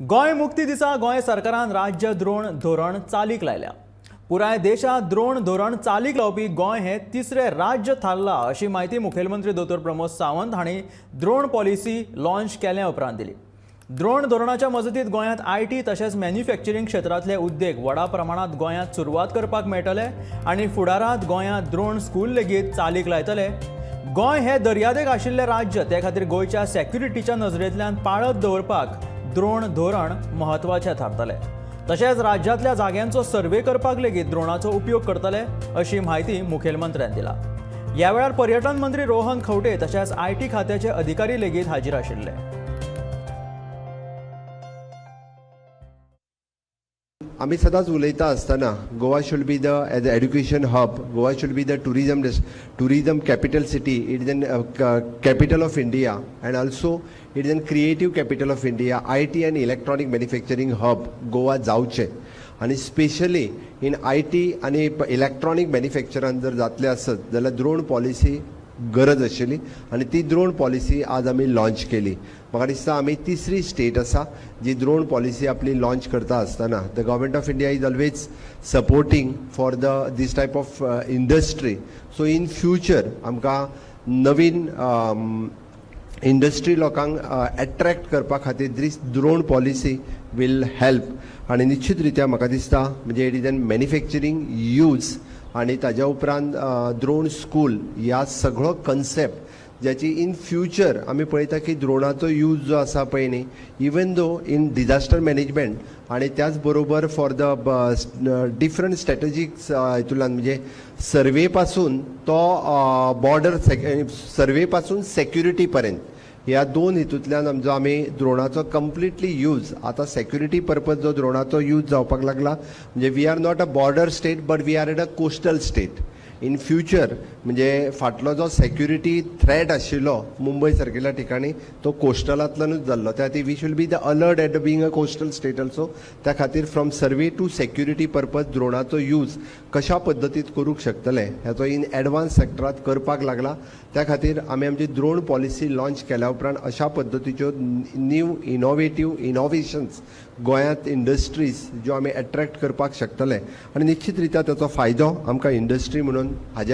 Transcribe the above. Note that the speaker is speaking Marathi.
गोंय मुक्ती दिसा गोंय सरकारान राज्य द्रोण धोरण चालीक लायल्या। पुराय देशात द्रोण धोरण चालीक लावपी गोंय हे तिसरे राज्य थारला अशी माहिती मुखेलमंत्री दोतोर प्रमोद सावंत हांणी द्रोण पॉलिसी लॉन्च केल्या उपरांत दिली। द्रोण धोरणाच्या मजतीत गोंयांत आयटी तशेंच मॅन्युफॅक्चरिंग क्षेत्रातले उद्देग व्हडा प्रमाणात गोंयांत सुरवात करपाक मेळटले आनी फुडारांत गोंयांत द्रोण स्कूल लेगीत चालीक लायतले। गोंय हे दर्यादेग आशिल्ले राज्य, ते खातीर गोंयच्या सॅक्युरिटीच्या नजरेंतल्यान पाळत दवरपाक द्रोण धोरण महत्वाचें थारतले। तशेंच राज्यांतल्या जाग्यांचो सर्वे करपाक लेगीत द्रोणाचो उपयोग करतले अशी माहिती मुखेलमंत्र्यान दिला। ह्या वेळार पर्यटन मंत्री रोहन खंवटे तशेंच आयटी खात्याचे अधिकारी लेगीत हाजीर आशिल्ले। आम्ही सदांच उलयता आसतना Goa should be the edge education hub, Goa should be the tourism capital city, it is an capital of India and also it is an creative capital of India, IT and electronic manufacturing hub Goa जावचें। आणि स्पेशली इन आयटी आणि इलेक्ट्रॉनिक मॅन्युफॅक्चरान जर जातले आसत जाल्यार द्रोण पॉलिसी गरज आशिल्ली आनी ती द्रोण पॉलिसी आज आमी लॉन्च केली। म्हाका दिसता आमी तिसरी स्टेट आसा जी द्रोण पॉलिसी आपली लॉन्च करता आसतना the government of India is always supporting for this type of industry. So in future आमकां नवीन इंडस्ट्री लोकांक अट्रॅक्ट करपा खातीर this drone policy will help. आनी निश्चित रित्या म्हाका दिसता म्हणजे it is an manufacturing use आणि ताज्या उपरांत द्रोण स्कूल ह्या सगळो कन्सेप्ट ज्याची इन फ्युचर आमी पळयता की द्रोणाचो यूज जो आसा पळय न्ही, even though in disaster management आणि त्याच बरोबर फॉर द डिफरंट स्ट्रॅटेजीक हितूंतल्यान म्हणजे सर्वे पासून तो बॉर्डर सर्वे पासून सेक्युरिटी पर्यंत ह्या दोन हितूंतल्यान आमचो आमी द्रोणाचो कंप्लिटली यूज आतां सेक्युरिटी पर्पज जो द्रोणाचो यूज जावपाक लागला। म्हणजे we are not a border state but we are at a coastal state. In future म्हणजे फाटलो जो सेक्युरिटी थ्रेट आशिल्लो मुंबय सारकेल्या ठिकाणी तो कोस्टलांतल्यानूच जाल्लो, त्या खातीर we should be the alert at being a coastal state also. त्या खातीर from survey to security purpose द्रोणाचो यूज कशा पद्दतीत करूंक शकतले हाचो इन एडवान्स सेक्टरांत करपाक लागला। त्या खातीर आमी आमची द्रोण पॉलिसी लॉन्च केल्या उपरांत अशा पद्दतीच्यो न्यू इनोव्हेशन्स गोंयांत इंडस्ट्रीज ज्यो आमी अट्रॅक्ट करपाक शकतले आनी निश्चित रित्या ताचो फायदो आमकां इंडस्ट्री म्हणून हाजे